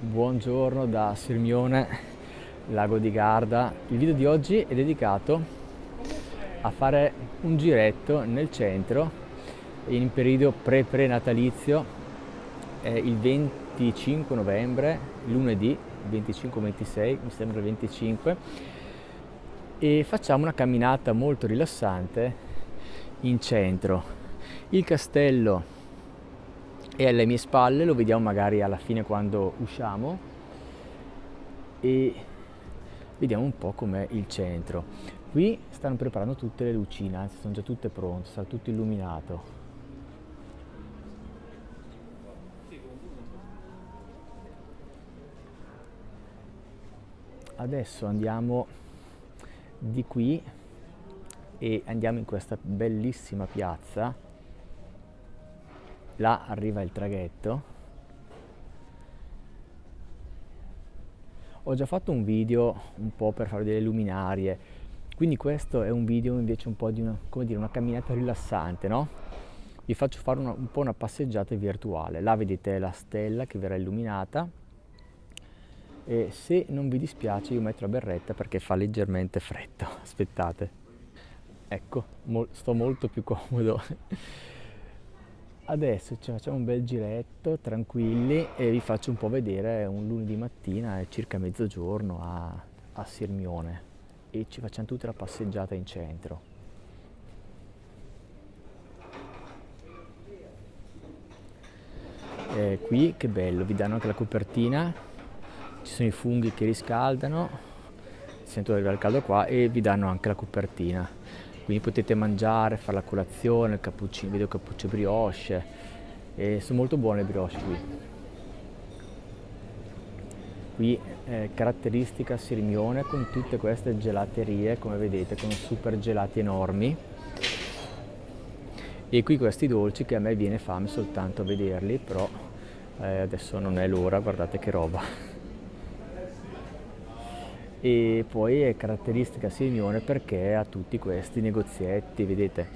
Buongiorno da Sirmione, Lago di Garda. Il video di oggi è dedicato a fare un giretto nel centro in periodo pre-natalizio, il 25 novembre, lunedì 25-26, mi sembra il 25, e facciamo una camminata molto rilassante in centro. Il castello è alle mie spalle, lo vediamo magari alla fine quando usciamo e vediamo un po' com'è il centro. Qui stanno preparando tutte le lucine, anzi sono già tutte pronte, sarà tutto illuminato. Adesso andiamo di qui e andiamo in questa bellissima piazza. Là arriva il traghetto. Ho già fatto un video un po' per fare delle luminarie, quindi questo è un video invece un po' di una camminata rilassante, no? Vi faccio fare un po' una passeggiata virtuale. Là vedete la stella che verrà illuminata e se non vi dispiace io metto la berretta perché fa leggermente freddo. Aspettate. Ecco, sto molto più comodo. Adesso ci facciamo un bel giretto, tranquilli, e vi faccio un po' vedere un lunedì mattina, è circa mezzogiorno a Sirmione, e ci facciamo tutta la passeggiata in centro. Qui che bello, vi danno anche la copertina, ci sono i funghi che riscaldano, sento arrivare il caldo qua, e vi danno anche la copertina. Quindi potete mangiare, fare la colazione, il cappuccino, vedo cappuccio brioche, e sono molto buone le brioche qui. Qui caratteristica Sirmione con tutte queste gelaterie, come vedete, con super gelati enormi. E qui questi dolci che a me viene fame soltanto a vederli, però adesso non è l'ora, guardate che roba. E poi è caratteristica Sirmione perché ha tutti questi negozietti, vedete,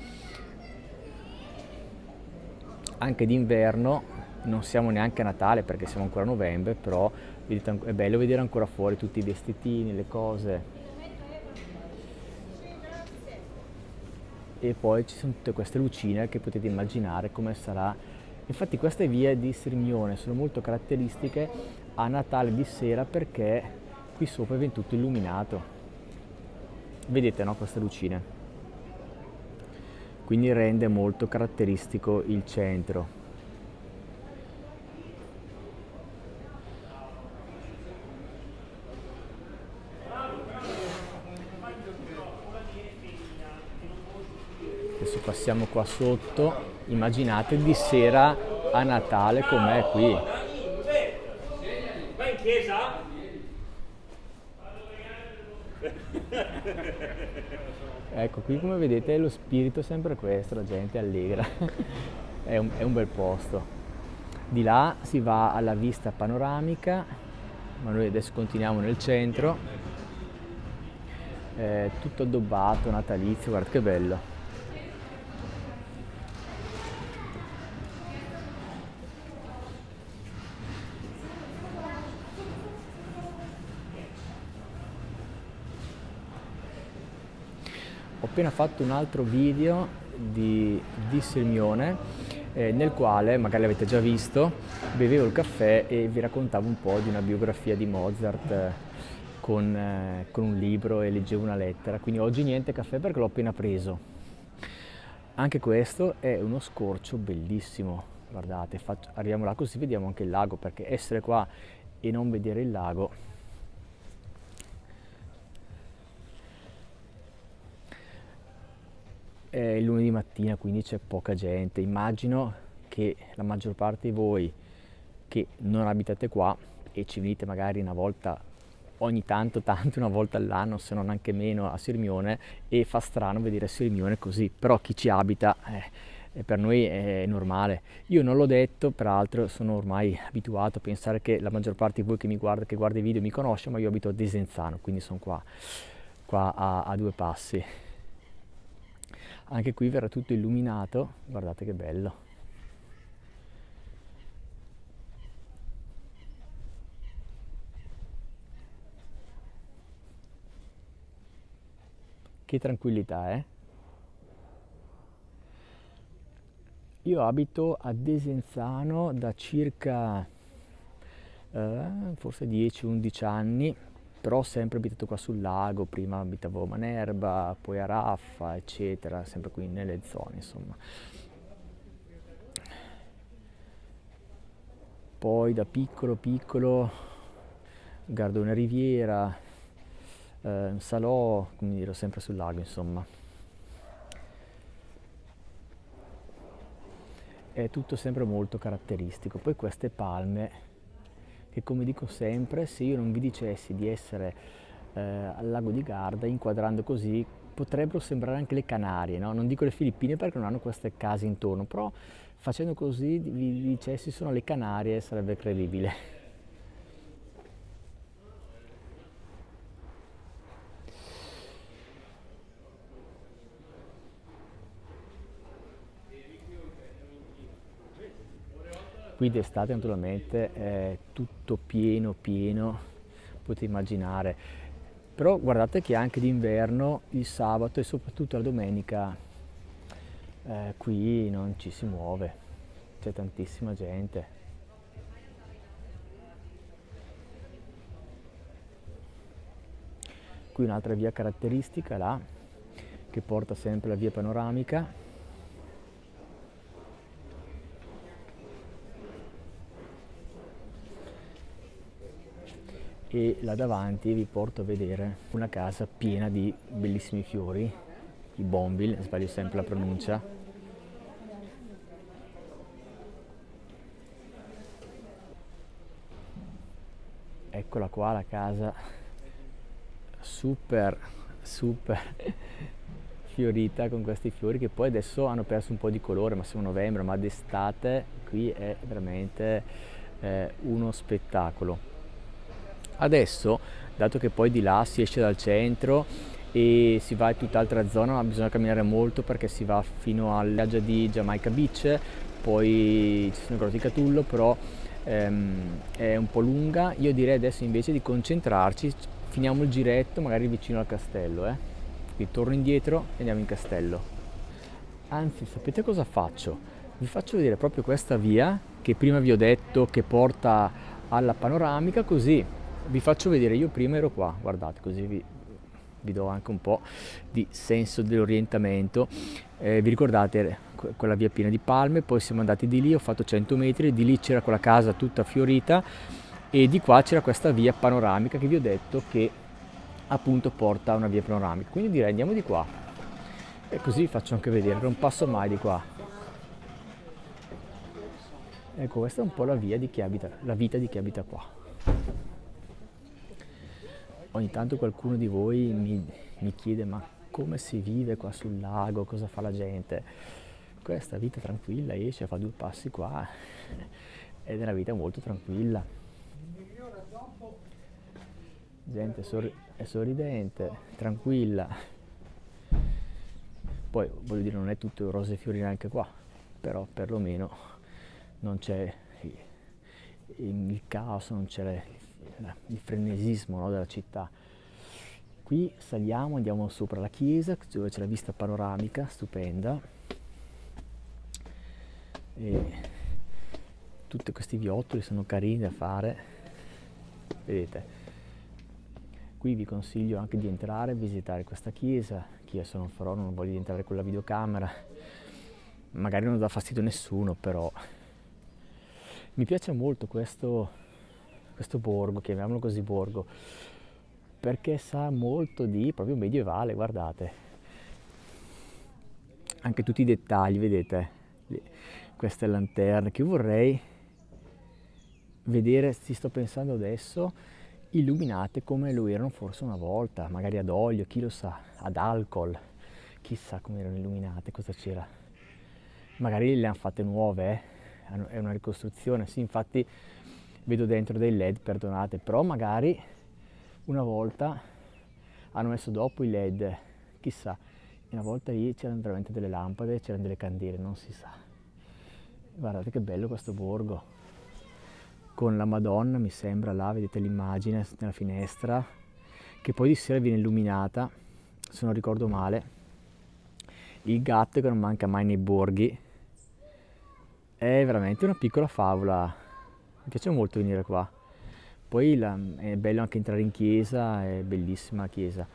anche d'inverno, non siamo neanche a Natale perché siamo ancora a novembre, però vedete, è bello vedere ancora fuori tutti i vestitini, le cose. E poi ci sono tutte queste lucine che potete immaginare come sarà. Infatti queste vie di Sirmione sono molto caratteristiche a Natale di sera perché qui sopra viene tutto illuminato. Vedete, no, queste lucine? Quindi rende molto caratteristico il centro. Adesso passiamo qua sotto, immaginate di sera a Natale com'è qui. Va in chiesa? Ecco, qui come vedete lo spirito è sempre questo, la gente è allegra, è un bel posto. Di là si va alla vista panoramica, ma noi adesso continuiamo nel centro, tutto addobbato, natalizio, guarda che bello. Ho appena fatto un altro video di Sirmione nel quale, magari l'avete già visto, bevevo il caffè e vi raccontavo un po' di una biografia di Mozart con un libro e leggevo una lettera. Quindi oggi niente caffè perché l'ho appena preso. Anche questo è uno scorcio bellissimo, guardate, arriviamo là così vediamo anche il lago, perché essere qua e non vedere il lago è il lunedì mattina, quindi c'è poca gente. Immagino che la maggior parte di voi che non abitate qua e ci venite magari una volta ogni tanto, una volta all'anno, se non anche meno, a Sirmione, e fa strano vedere Sirmione così, però chi ci abita per noi è normale. Io non l'ho detto, peraltro sono ormai abituato a pensare che la maggior parte di voi che mi guarda, che guarda i video mi conosce, ma io abito a Desenzano, quindi sono qua a due passi. Anche qui verrà tutto illuminato, guardate che bello. Che tranquillità, eh? Io abito a Desenzano da circa forse 10-11 anni, però ho sempre abitato qua sul lago, prima abitavo a Manerba, poi a Raffa, eccetera, sempre qui nelle zone, insomma. Poi da piccolo piccolo Gardone Riviera, Salò, quindi ero sempre sul lago, insomma. È tutto sempre molto caratteristico. Poi queste palme, che come dico sempre, se io non vi dicessi di essere al lago di Garda, inquadrando così, potrebbero sembrare anche le Canarie, no? Non dico le Filippine perché non hanno queste case intorno, però facendo così vi dicessi sono le Canarie, sarebbe credibile. Qui d'estate naturalmente è tutto pieno pieno, potete immaginare. Però guardate che anche d'inverno, il sabato e soprattutto la domenica, qui non ci si muove, c'è tantissima gente. Qui un'altra via caratteristica là, che porta sempre la via panoramica, e là davanti vi porto a vedere una casa piena di bellissimi fiori, i Bonville, sbaglio sempre la pronuncia. Eccola qua la casa, super super fiorita con questi fiori che poi adesso hanno perso un po' di colore, ma siamo a novembre, ma d'estate qui è veramente uno spettacolo. Adesso, dato che poi di là si esce dal centro e si va in tutt'altra zona, ma bisogna camminare molto perché si va fino alla spiaggia di Jamaica Beach, poi ci sono i Grotti Catullo, però è un po' lunga. Io direi adesso invece di concentrarci, finiamo il giretto magari vicino al castello, quindi torno indietro e andiamo in castello. Anzi, sapete cosa faccio? Vi faccio vedere proprio questa via che prima vi ho detto che porta alla panoramica, così vi faccio vedere. Io prima ero qua, guardate, così vi do anche un po' di senso dell'orientamento. Vi ricordate quella via piena di palme? Poi siamo andati di lì, ho fatto 100 metri, di lì c'era quella casa tutta fiorita e di qua c'era questa via panoramica che vi ho detto che appunto porta a una via panoramica. Quindi direi andiamo di qua e così vi faccio anche vedere, non passo mai di qua. Ecco, questa è un po' la via di chi abita, la vita di chi abita qua. Ogni tanto qualcuno di voi mi chiede ma come si vive qua sul lago, cosa fa la gente? Questa vita tranquilla, esce, fa due passi qua ed è una vita molto tranquilla. Gente è sorridente, tranquilla. Poi voglio dire non è tutto rose e fiori neanche qua, però perlomeno non c'è il caos, non c'è il frenesismo, no, della città. Qui saliamo, andiamo sopra la chiesa dove c'è la vista panoramica stupenda e tutti questi viottoli sono carini da fare, vedete. Qui vi consiglio anche di entrare e visitare questa chiesa, che adesso non farò, non voglio entrare con la videocamera, magari non dà fastidio a nessuno, però mi piace molto questo borgo, chiamiamolo così borgo, perché sa molto di proprio medievale, guardate. Anche tutti i dettagli, vedete? Queste lanterne che io vorrei vedere, ci sto pensando adesso, illuminate come lo erano forse una volta, magari ad olio, chi lo sa, ad alcol, chissà come erano illuminate, cosa c'era. Magari le hanno fatte nuove, è una ricostruzione, sì, infatti vedo dentro dei LED, perdonate, però magari una volta hanno messo dopo i LED, chissà, una volta lì c'erano veramente delle lampade, c'erano delle candele, non si sa. Guardate che bello questo borgo, con la Madonna mi sembra là, vedete l'immagine nella finestra, che poi di sera viene illuminata se non ricordo male, il gatto che non manca mai nei borghi. È veramente una piccola favola, mi piace molto venire qua. Poi è bello anche entrare in chiesa, è bellissima la chiesa.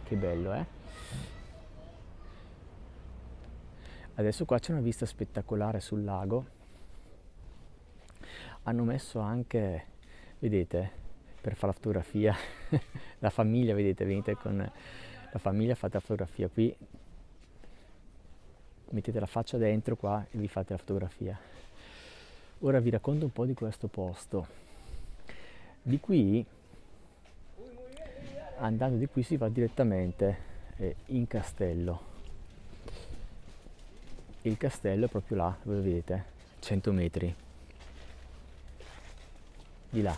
Che bello, eh? Adesso qua c'è una vista spettacolare sul lago. Hanno messo anche, vedete, per fare la fotografia, la famiglia, vedete, venite con la famiglia, fate la fotografia qui, mettete la faccia dentro qua e vi fate la fotografia. Ora vi racconto un po' di questo posto. Di qui, andando di qui si va direttamente in castello. Il castello è proprio là, voi vedete, 100 metri. Di là.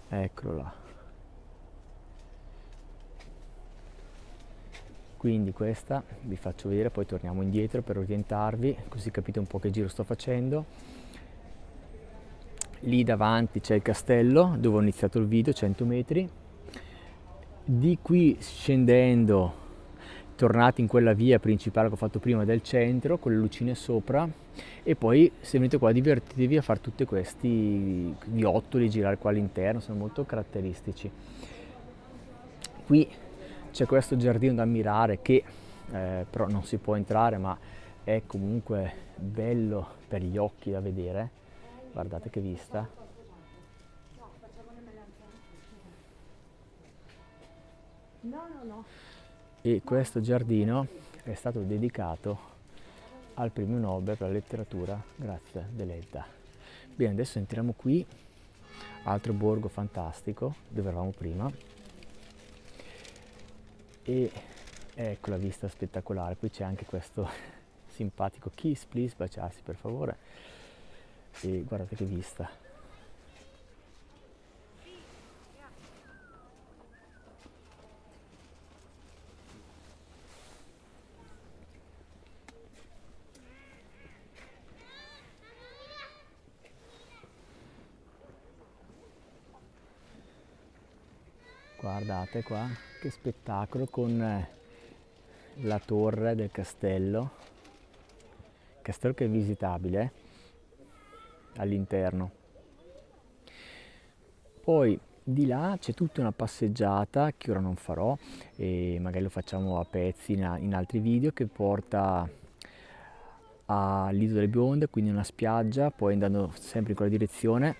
Eccolo là. Quindi questa vi faccio vedere, poi torniamo indietro per orientarvi, così capite un po' che giro sto facendo. Lì davanti c'è il castello dove ho iniziato il video, 100 metri. Di qui scendendo, tornate in quella via principale che ho fatto prima del centro, con le lucine sopra, e poi se venite qua divertitevi a fare tutti questi viottoli, girare qua all'interno, sono molto caratteristici. Qui c'è questo giardino da ammirare che però non si può entrare, ma è comunque bello per gli occhi da vedere. Guardate che vista. No. E questo giardino è stato dedicato al premio Nobel per la letteratura, grazie Deledda. Bene, adesso entriamo qui, altro borgo fantastico, dove eravamo prima. E ecco la vista spettacolare, qui c'è anche questo simpatico kiss please, baciarsi per favore, e guardate che vista. Guardate qua che spettacolo con la torre del castello che è visitabile all'interno. Poi di là c'è tutta una passeggiata che ora non farò e magari lo facciamo a pezzi in altri video, che porta all'Isola delle Bionde, quindi una spiaggia. Poi andando sempre in quella direzione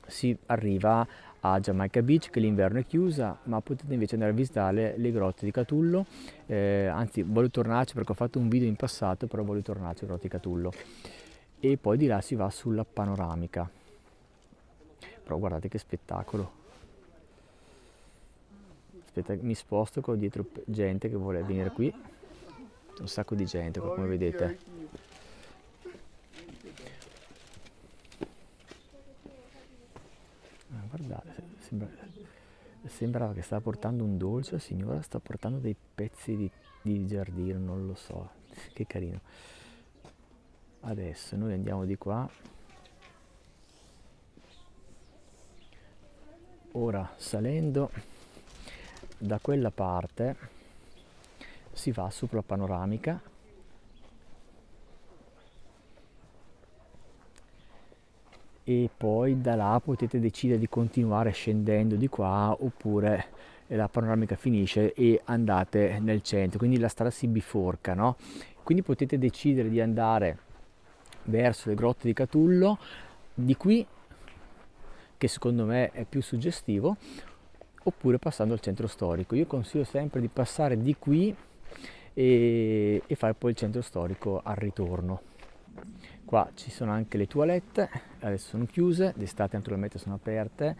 si arriva a Jamaica Beach, che l'inverno è chiusa, ma potete invece andare a visitare le grotte di Catullo. Anzi, voglio tornarci perché ho fatto un video in passato, però voglio tornarci alle grotte di Catullo. E poi di là si va sulla panoramica. Però guardate che spettacolo. Aspetta, mi sposto, che ho dietro gente che vuole venire qui. Un sacco di gente qua, come vedete. Guardate, sembrava che stava portando un dolce, la signora sta portando dei pezzi di giardino, non lo so, che carino. Adesso noi andiamo di qua. Ora, salendo da quella parte si va sopra la panoramica e poi da là potete decidere di continuare scendendo di qua, oppure la panoramica finisce e andate nel centro, quindi la strada si biforca, no? Quindi potete decidere di andare verso le grotte di Catullo, di qui, che secondo me è più suggestivo, oppure passando al centro storico. Io consiglio sempre di passare di qui e fare poi il centro storico al ritorno. Qua ci sono anche le toilette, adesso sono chiuse, d'estate naturalmente sono aperte,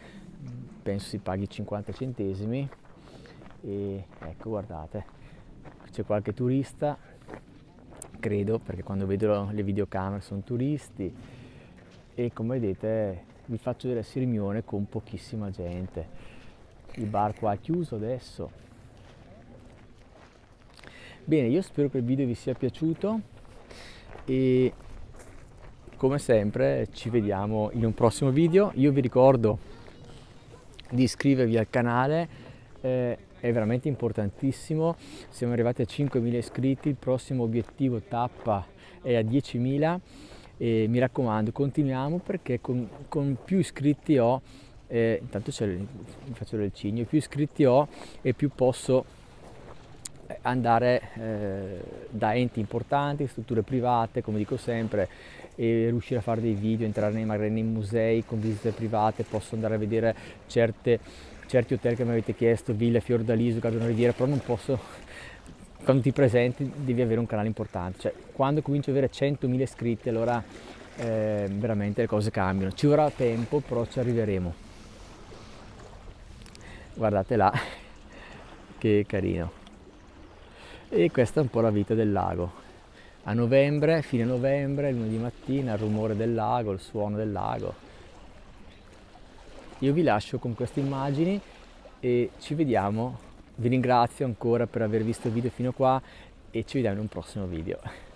penso si paghi 50 centesimi. E ecco, guardate, c'è qualche turista, credo, perché quando vedo le videocamere sono turisti. E come vedete vi faccio vedere Sirmione con pochissima gente. Il bar qua è chiuso adesso. Bene, io spero che il video vi sia piaciuto e come sempre ci vediamo in un prossimo video. Io vi ricordo di iscrivervi al canale, è veramente importantissimo. Siamo arrivati a 5.000 iscritti, il prossimo obiettivo tappa è a 10.000 e mi raccomando continuiamo, perché con più iscritti ho, intanto mi faccio del cigno, più iscritti ho e più posso andare da enti importanti, strutture private, come dico sempre, e riuscire a fare dei video, entrare magari nei musei con visite private, posso andare a vedere certi hotel che mi avete chiesto, Villa Fiordaliso, Gardone Riviera, però non posso. Quando ti presenti devi avere un canale importante, cioè quando cominci ad avere 100.000 iscritti allora veramente le cose cambiano. Ci vorrà tempo, però ci arriveremo. Guardate là che carino. E questa è un po' la vita del lago. A novembre, fine novembre, lunedì mattina, il rumore del lago, il suono del lago. Io vi lascio con queste immagini e ci vediamo. Vi ringrazio ancora per aver visto il video fino qua e ci vediamo in un prossimo video.